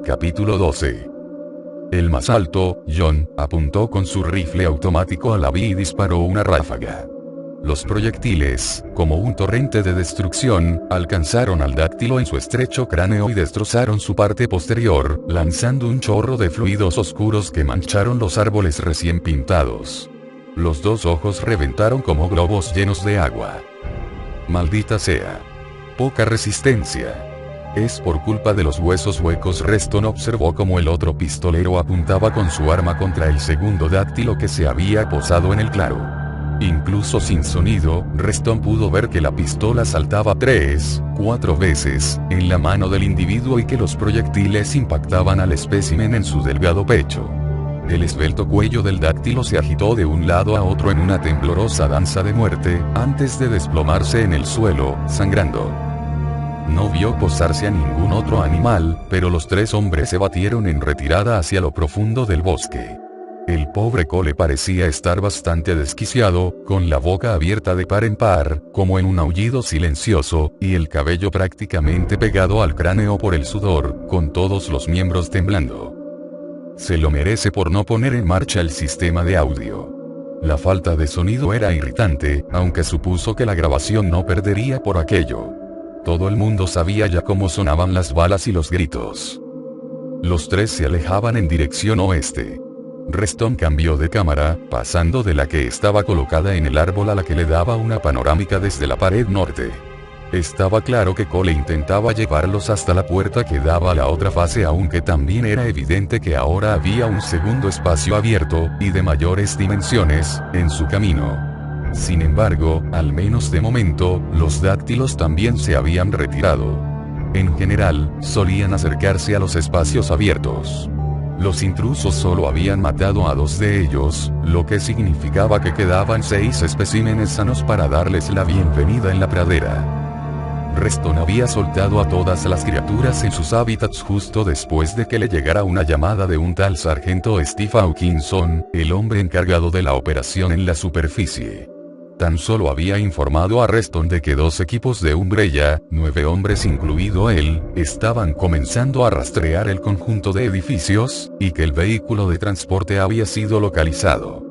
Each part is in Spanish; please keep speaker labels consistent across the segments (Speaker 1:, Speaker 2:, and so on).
Speaker 1: Capítulo 12. El más alto, John, apuntó con su rifle automático a la Vi y disparó una ráfaga. Los proyectiles, como un torrente de destrucción, alcanzaron al dáctilo en su estrecho cráneo y destrozaron su parte posterior, lanzando un chorro de fluidos oscuros que mancharon los árboles recién pintados. Los dos ojos reventaron como globos llenos de agua. Maldita sea. Poca resistencia. Es por culpa de los huesos huecos. Reston observó cómo el otro pistolero apuntaba con su arma contra el segundo dáctilo que se había posado en el claro. Incluso sin sonido, Reston pudo ver que la pistola saltaba 3, 4 veces, en la mano del individuo y que los proyectiles impactaban al espécimen en su delgado pecho. El esbelto cuello del dáctilo se agitó de un lado a otro en una temblorosa danza de muerte, antes de desplomarse en el suelo, sangrando. No vio posarse a ningún otro animal, pero los tres hombres se batieron en retirada hacia lo profundo del bosque. El pobre Cole parecía estar bastante desquiciado, con la boca abierta de par en par, como en un aullido silencioso, y el cabello prácticamente pegado al cráneo por el sudor, con todos los miembros temblando. Se lo merece por no poner en marcha el sistema de audio. La falta de sonido era irritante, aunque supuso que la grabación no perdería por aquello. Todo el mundo sabía ya cómo sonaban las balas y los gritos. Los tres se alejaban en dirección oeste. Reston cambió de cámara, pasando de la que estaba colocada en el árbol a la que le daba una panorámica desde la pared norte. Estaba claro que Cole intentaba llevarlos hasta la puerta que daba a la otra fase, aunque también era evidente que ahora había un segundo espacio abierto, y de mayores dimensiones, en su camino. Sin embargo, al menos de momento, los dáctilos también se habían retirado. En general, solían acercarse a los espacios abiertos. Los intrusos solo habían matado a 2 de ellos, lo que significaba que quedaban 6 especímenes sanos para darles la bienvenida en la pradera. Reston había soltado a todas las criaturas en sus hábitats justo después de que le llegara una llamada de un tal sargento Steve Hawkinson, el hombre encargado de la operación en la superficie. Tan solo había informado a Reston de que 2 equipos de Umbrella, 9 hombres incluido él, estaban comenzando a rastrear el conjunto de edificios, y que el vehículo de transporte había sido localizado.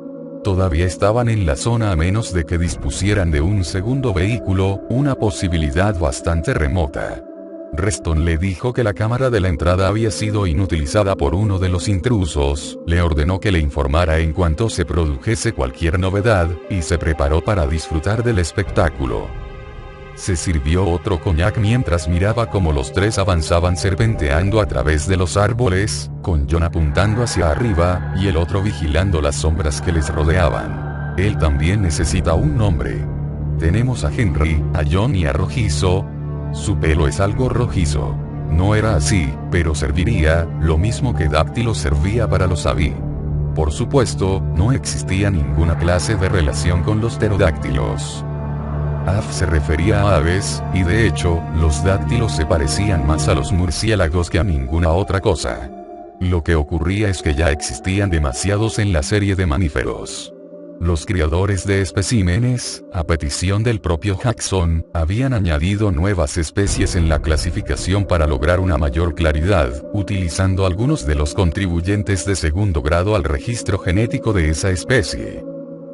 Speaker 1: Todavía estaban en la zona a menos de que dispusieran de un segundo vehículo, una posibilidad bastante remota. Reston le dijo que la cámara de la entrada había sido inutilizada por uno de los intrusos, le ordenó que le informara en cuanto se produjese cualquier novedad, y se preparó para disfrutar del espectáculo. Se sirvió otro coñac mientras miraba cómo los tres avanzaban serpenteando a través de los árboles, con John apuntando hacia arriba, y el otro vigilando las sombras que les rodeaban. Él también necesita un nombre. Tenemos a Henry, a John y a Rojizo. Su pelo es algo rojizo. No era así, pero serviría, lo mismo que dáctilo servía para los Avi. Por supuesto, no existía ninguna clase de relación con los pterodáctilos. Af se refería a aves, y de hecho, los dáctilos se parecían más a los murciélagos que a ninguna otra cosa. Lo que ocurría es que ya existían demasiados en la serie de mamíferos. Los criadores de especímenes, a petición del propio Jackson, habían añadido nuevas especies en la clasificación para lograr una mayor claridad, utilizando algunos de los contribuyentes de segundo grado al registro genético de esa especie.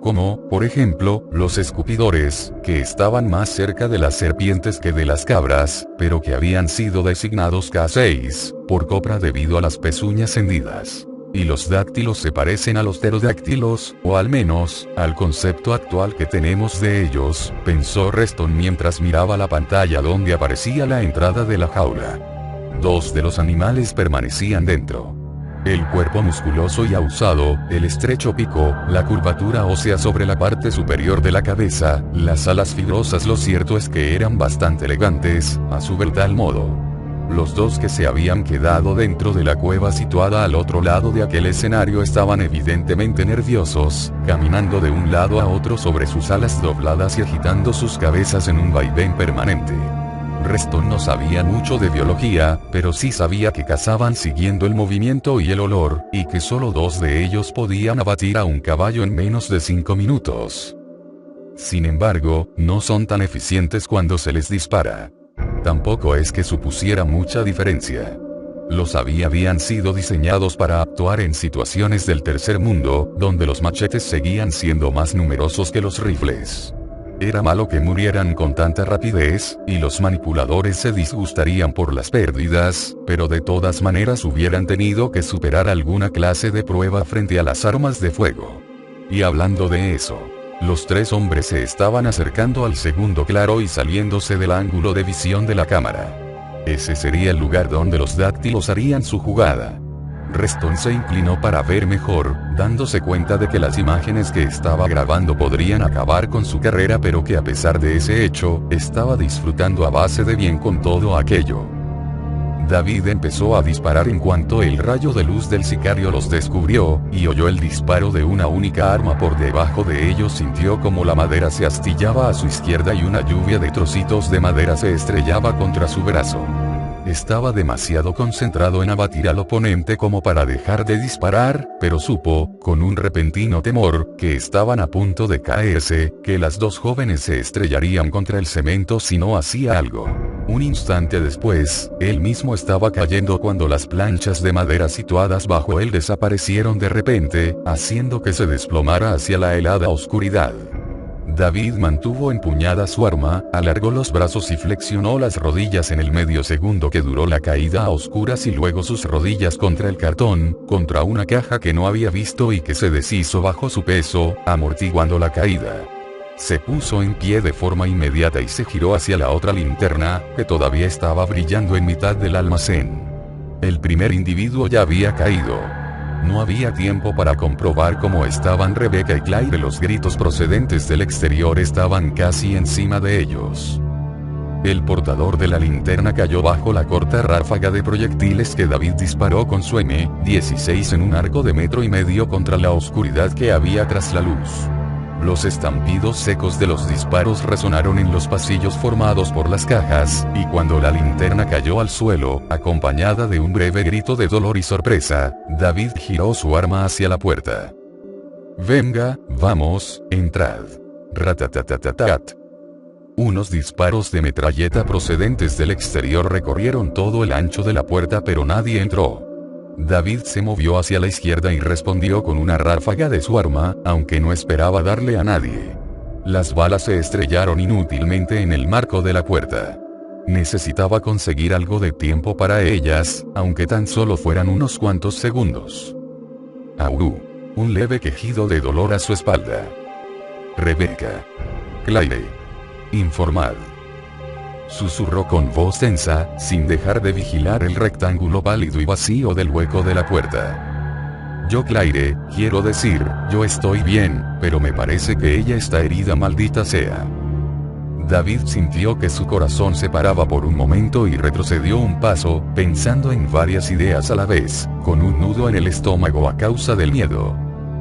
Speaker 1: Como, por ejemplo, los escupidores, que estaban más cerca de las serpientes que de las cabras, pero que habían sido designados K6, por copra debido a las pezuñas hendidas. Y los dáctilos se parecen a los pterodáctilos, o al menos, al concepto actual que tenemos de ellos, pensó Reston mientras miraba la pantalla donde aparecía la entrada de la jaula. 2 de los animales permanecían dentro. El cuerpo musculoso y ahusado, el estrecho pico, la curvatura ósea sobre la parte superior de la cabeza, las alas fibrosas. Lo cierto es que eran bastante elegantes, a su brutal modo. Los 2 que se habían quedado dentro de la cueva situada al otro lado de aquel escenario estaban evidentemente nerviosos, caminando de un lado a otro sobre sus alas dobladas y agitando sus cabezas en un vaivén permanente. Reston no sabía mucho de biología, pero sí sabía que cazaban siguiendo el movimiento y el olor, y que solo 2 de ellos podían abatir a un caballo en menos de 5 minutos. Sin embargo, no son tan eficientes cuando se les dispara. Tampoco es que supusiera mucha diferencia. Lo sabía, habían sido diseñados para actuar en situaciones del tercer mundo, donde los machetes seguían siendo más numerosos que los rifles. Era malo que murieran con tanta rapidez, y los manipuladores se disgustarían por las pérdidas, pero de todas maneras hubieran tenido que superar alguna clase de prueba frente a las armas de fuego. Y hablando de eso, los tres hombres se estaban acercando al segundo claro y saliéndose del ángulo de visión de la cámara. Ese sería el lugar donde los dáctilos harían su jugada. Reston se inclinó para ver mejor, dándose cuenta de que las imágenes que estaba grabando podrían acabar con su carrera, pero que a pesar de ese hecho, estaba disfrutando a base de bien con todo aquello. David empezó a disparar en cuanto el rayo de luz del sicario los descubrió, y oyó el disparo de una única arma por debajo de ellos. Sintió como la madera se astillaba a su izquierda y una lluvia de trocitos de madera se estrellaba contra su brazo. Estaba demasiado concentrado en abatir al oponente como para dejar de disparar, pero supo, con un repentino temor, que estaban a punto de caerse, que las dos jóvenes se estrellarían contra el cemento si no hacía algo. Un instante después, él mismo estaba cayendo cuando las planchas de madera situadas bajo él desaparecieron de repente, haciendo que se desplomara hacia la helada oscuridad. David mantuvo empuñada su arma, alargó los brazos y flexionó las rodillas en el medio segundo que duró la caída a oscuras, y luego sus rodillas contra el cartón, contra una caja que no había visto y que se deshizo bajo su peso, amortiguando la caída. Se puso en pie de forma inmediata y se giró hacia la otra linterna, que todavía estaba brillando en mitad del almacén. El primer individuo ya había caído. No había tiempo para comprobar cómo estaban Rebecca y Claire. Los gritos procedentes del exterior estaban casi encima de ellos. El portador de la linterna cayó bajo la corta ráfaga de proyectiles que David disparó con su M16 en un arco de 1,5 metros contra la oscuridad que había tras la luz. Los estampidos secos de los disparos resonaron en los pasillos formados por las cajas, y cuando la linterna cayó al suelo, acompañada de un breve grito de dolor y sorpresa, David giró su arma hacia la puerta. «Venga, vamos, entrad». Ratatatatat. Unos disparos de metralleta procedentes del exterior recorrieron todo el ancho de la puerta, pero nadie entró. David se movió hacia la izquierda y respondió con una ráfaga de su arma, aunque no esperaba darle a nadie. Las balas se estrellaron inútilmente en el marco de la puerta. Necesitaba conseguir algo de tiempo para ellas, aunque tan solo fueran unos cuantos segundos. Aú. Un leve quejido de dolor a su espalda. Rebecca. Claire. Informad. Susurró con voz tensa, sin dejar de vigilar el rectángulo pálido y vacío del hueco de la puerta. Yo, Claire, quiero decir, yo estoy bien, pero me parece que ella está herida, maldita sea. David sintió que su corazón se paraba por un momento y retrocedió un paso, pensando en varias ideas a la vez, con un nudo en el estómago a causa del miedo.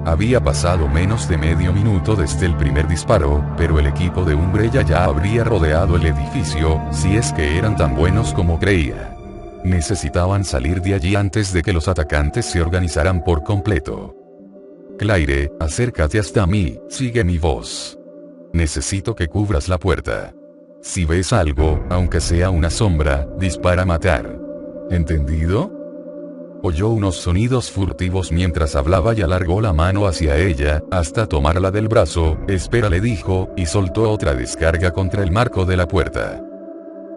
Speaker 1: Había pasado menos de medio minuto desde el primer disparo, pero el equipo de Umbrella ya habría rodeado el edificio, si es que eran tan buenos como creía. Necesitaban salir de allí antes de que los atacantes se organizaran por completo. Claire, acércate hasta mí, sigue mi voz. Necesito que cubras la puerta. Si ves algo, aunque sea una sombra, dispara a matar. ¿Entendido? Oyó unos sonidos furtivos mientras hablaba y alargó la mano hacia ella, hasta tomarla del brazo. Espera, le dijo, y soltó otra descarga contra el marco de la puerta.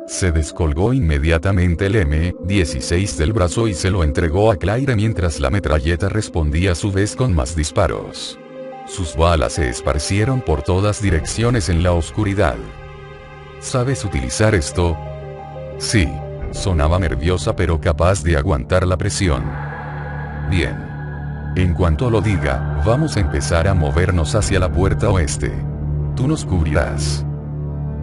Speaker 1: Se descolgó inmediatamente el M16 del brazo y se lo entregó a Claire mientras la metralleta respondía a su vez con más disparos. Sus balas se esparcieron por todas direcciones en la oscuridad. ¿Sabes utilizar esto? Sí. Sonaba nerviosa pero capaz de aguantar la presión. Bien. En cuanto lo diga, vamos a empezar a movernos hacia la puerta oeste. Tú nos cubrirás.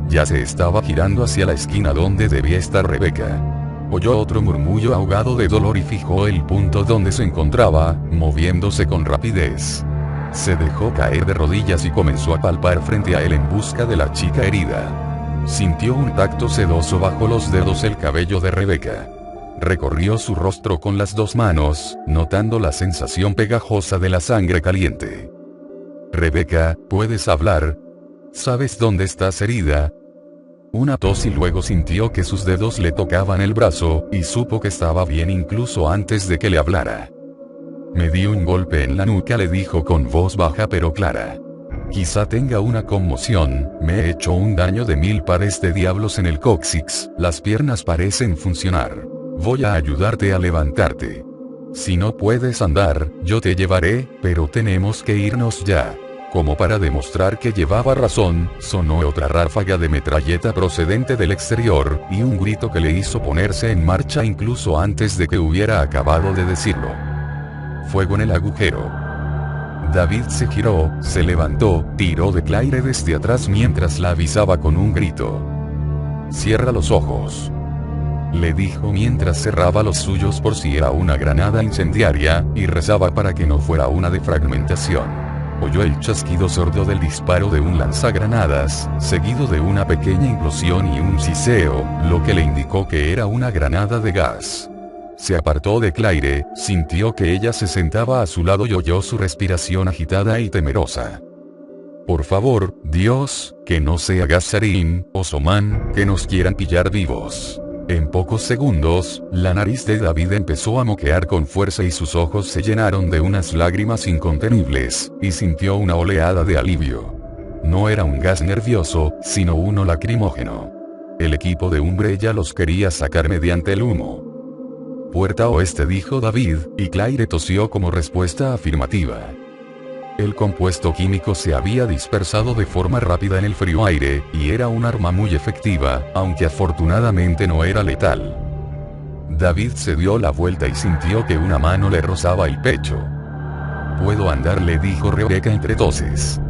Speaker 1: Ya se estaba girando hacia la esquina donde debía estar Rebecca. Oyó otro murmullo ahogado de dolor y fijó el punto donde se encontraba, moviéndose con rapidez. Se dejó caer de rodillas y comenzó a palpar frente a él en busca de la chica herida. Sintió un tacto sedoso bajo los dedos el cabello de Rebecca. Recorrió su rostro con las dos manos, notando la sensación pegajosa de la sangre caliente. Rebecca, ¿puedes hablar? ¿Sabes dónde estás herida? una tos y luego sintió que sus dedos le tocaban el brazo, y supo que estaba bien incluso antes de que le hablara. Me dio un golpe en la nuca, le dijo con voz baja pero clara. Quizá tenga una conmoción, me he hecho un daño de 1000 pares de diablos en el cóccix, las piernas parecen funcionar. Voy a ayudarte a levantarte. Si no puedes andar, yo te llevaré, pero tenemos que irnos ya. Como para demostrar que llevaba razón, sonó otra ráfaga de metralleta procedente del exterior, y un grito que le hizo ponerse en marcha incluso antes de que hubiera acabado de decirlo. Fuego en el agujero. David se giró, se levantó, tiró de Claire desde atrás mientras la avisaba con un grito. «Cierra los ojos», le dijo mientras cerraba los suyos por si era una granada incendiaria, y rezaba para que no fuera una defragmentación. Oyó el chasquido sordo del disparo de un lanzagranadas, seguido de una pequeña implosión y un siseo, lo que le indicó que era una granada de gas. Se apartó de Claire, sintió que ella se sentaba a su lado y oyó su respiración agitada y temerosa. «Por favor, Dios, que no sea Gazarín, o Soman, que nos quieran pillar vivos». En pocos segundos, la nariz de David empezó a moquear con fuerza y sus ojos se llenaron de unas lágrimas incontenibles, y sintió una oleada de alivio. No era un gas nervioso, sino uno lacrimógeno. El equipo de Umbrella los quería sacar mediante el humo. «Puerta oeste», dijo David, y Claire tosió como respuesta afirmativa. El compuesto químico se había dispersado de forma rápida en el frío aire, y era un arma muy efectiva, aunque afortunadamente no era letal. David se dio la vuelta y sintió que una mano le rozaba el pecho. «Puedo andar», le dijo Rebecca entre toses.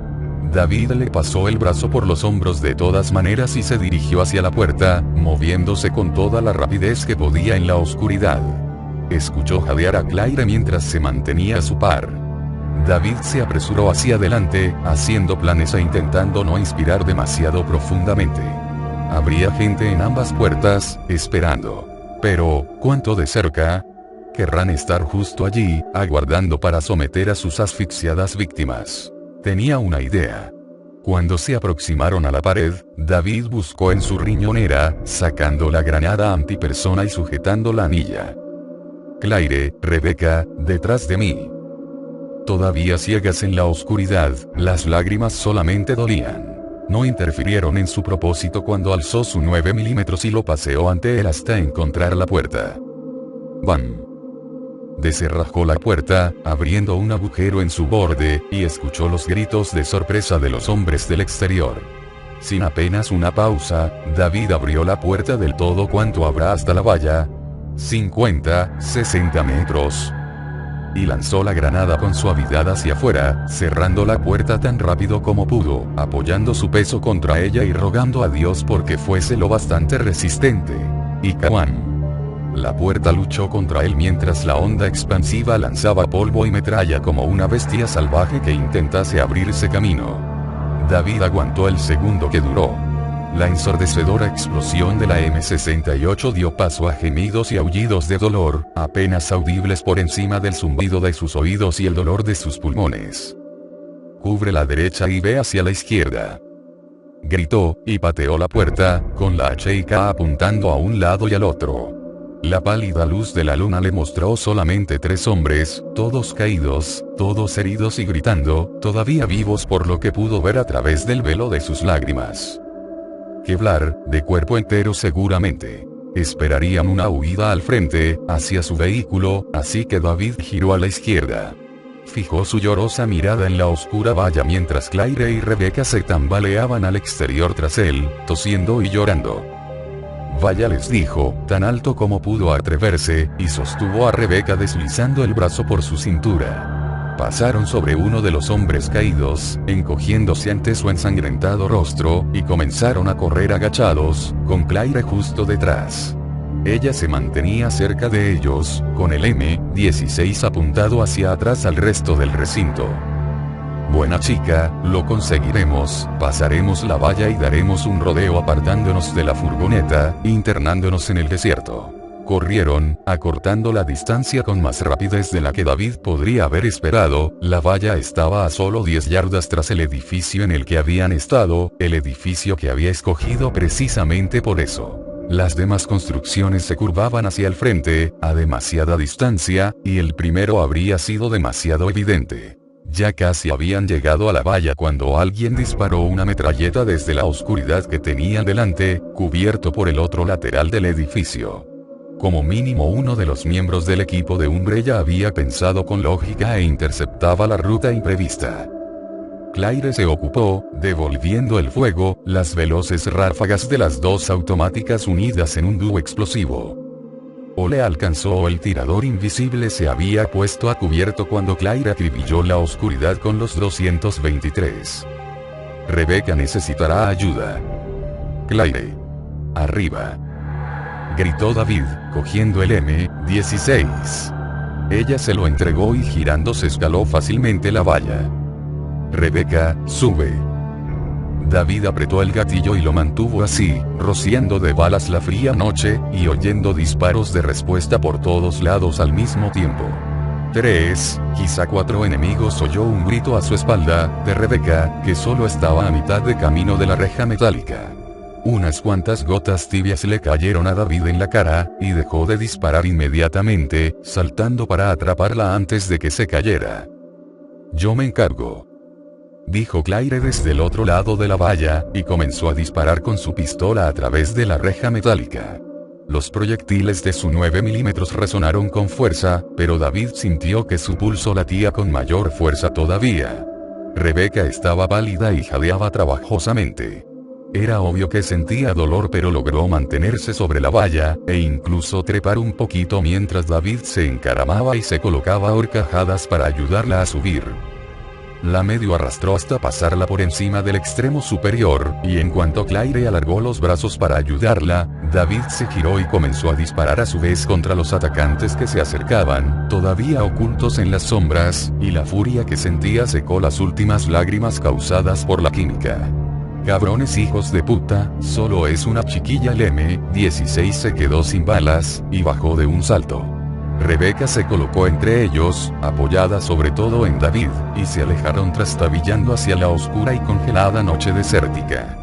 Speaker 1: David le pasó el brazo por los hombros de todas maneras y se dirigió hacia la puerta, moviéndose con toda la rapidez que podía en la oscuridad. Escuchó jadear a Claire mientras se mantenía a su par. David se apresuró hacia adelante, haciendo planes e intentando no inspirar demasiado profundamente. Habría gente en ambas puertas, esperando. Pero, ¿cuánto de cerca? Querrán estar justo allí, aguardando para someter a sus asfixiadas víctimas. Tenía una idea. Cuando se aproximaron a la pared, David buscó en su riñonera, sacando la granada antipersona y sujetando la anilla. «Claire, Rebecca, detrás de mí». Todavía ciegas en la oscuridad, las lágrimas solamente dolían. No interfirieron en su propósito cuando alzó su 9 milímetros y lo paseó ante él hasta encontrar la puerta. ¡Bam! Deserrajó la puerta, abriendo un agujero en su borde, y escuchó los gritos de sorpresa de los hombres del exterior. Sin apenas una pausa, David abrió la puerta del todo cuanto habrá hasta la valla. 50, 60 metros. Y lanzó la granada con suavidad hacia afuera, cerrando la puerta tan rápido como pudo, apoyando su peso contra ella y rogando a Dios porque fuese lo bastante resistente. Y ¡caguán! La puerta luchó contra él mientras la onda expansiva lanzaba polvo y metralla como una bestia salvaje que intentase abrirse camino. David aguantó el segundo que duró. La ensordecedora explosión de la M68 dio paso a gemidos y aullidos de dolor, apenas audibles por encima del zumbido de sus oídos y el dolor de sus pulmones. «Cubre la derecha y ve hacia la izquierda», gritó, y pateó la puerta, con la HK apuntando a un lado y al otro. La pálida luz de la luna le mostró solamente 3 hombres, todos caídos, todos heridos y gritando, todavía vivos por lo que pudo ver a través del velo de sus lágrimas. Kevlar, de cuerpo entero seguramente. Esperarían una huida al frente, hacia su vehículo, así que David giró a la izquierda. Fijó su llorosa mirada en la oscura valla mientras Claire y Rebecca se tambaleaban al exterior tras él, tosiendo y llorando. «Vaya», les dijo, tan alto como pudo atreverse, y sostuvo a Rebecca deslizando el brazo por su cintura. Pasaron sobre uno de los hombres caídos, encogiéndose ante su ensangrentado rostro, y comenzaron a correr agachados, con Claire justo detrás. Ella se mantenía cerca de ellos, con el M16 apuntado hacia atrás al resto del recinto. «Buena chica, lo conseguiremos, pasaremos la valla y daremos un rodeo apartándonos de la furgoneta, internándonos en el desierto». Corrieron, acortando la distancia con más rapidez de la que David podría haber esperado. La valla estaba a solo 10 yardas tras el edificio en el que habían estado, el edificio que había escogido precisamente por eso. Las demás construcciones se curvaban hacia el frente, a demasiada distancia, y el primero habría sido demasiado evidente. Ya casi habían llegado a la valla cuando alguien disparó una metralleta desde la oscuridad que tenían delante, cubierto por el otro lateral del edificio. Como mínimo uno de los miembros del equipo de Umbrella había pensado con lógica e interceptaba la ruta imprevista. Claire se ocupó, devolviendo el fuego, las veloces ráfagas de las dos automáticas unidas en un dúo explosivo. O le alcanzó o el tirador invisible se había puesto a cubierto cuando Claire acribilló la oscuridad con los 223. Rebecca necesitará ayuda. Claire. Arriba. Gritó David, cogiendo el M16. Ella se lo entregó y girándose escaló fácilmente la valla. Rebecca, sube. David apretó el gatillo y lo mantuvo así, rociando de balas la fría noche, y oyendo disparos de respuesta por todos lados al mismo tiempo. 3, quizá 4 enemigos oyó un grito a su espalda, de Rebecca, que solo estaba a mitad de camino de la reja metálica. Unas cuantas gotas tibias le cayeron a David en la cara, y dejó de disparar inmediatamente, saltando para atraparla antes de que se cayera. Yo me encargo, dijo Claire desde el otro lado de la valla, y comenzó a disparar con su pistola a través de la reja metálica. Los proyectiles de su 9 mm resonaron con fuerza, pero David sintió que su pulso latía con mayor fuerza todavía. Rebecca estaba pálida y jadeaba trabajosamente. Era obvio que sentía dolor, pero logró mantenerse sobre la valla, e incluso trepar un poquito mientras David se encaramaba y se colocaba a horcajadas para ayudarla a subir. La medio arrastró hasta pasarla por encima del extremo superior, y en cuanto Claire alargó los brazos para ayudarla, David se giró y comenzó a disparar a su vez contra los atacantes que se acercaban, todavía ocultos en las sombras, y la furia que sentía secó las últimas lágrimas causadas por la química. Cabrones hijos de puta, solo es una chiquilla. El M16 se quedó sin balas, y bajó de un salto. Rebecca se colocó entre ellos, apoyada sobre todo en David, y se alejaron trastabillando hacia la oscura y congelada noche desértica.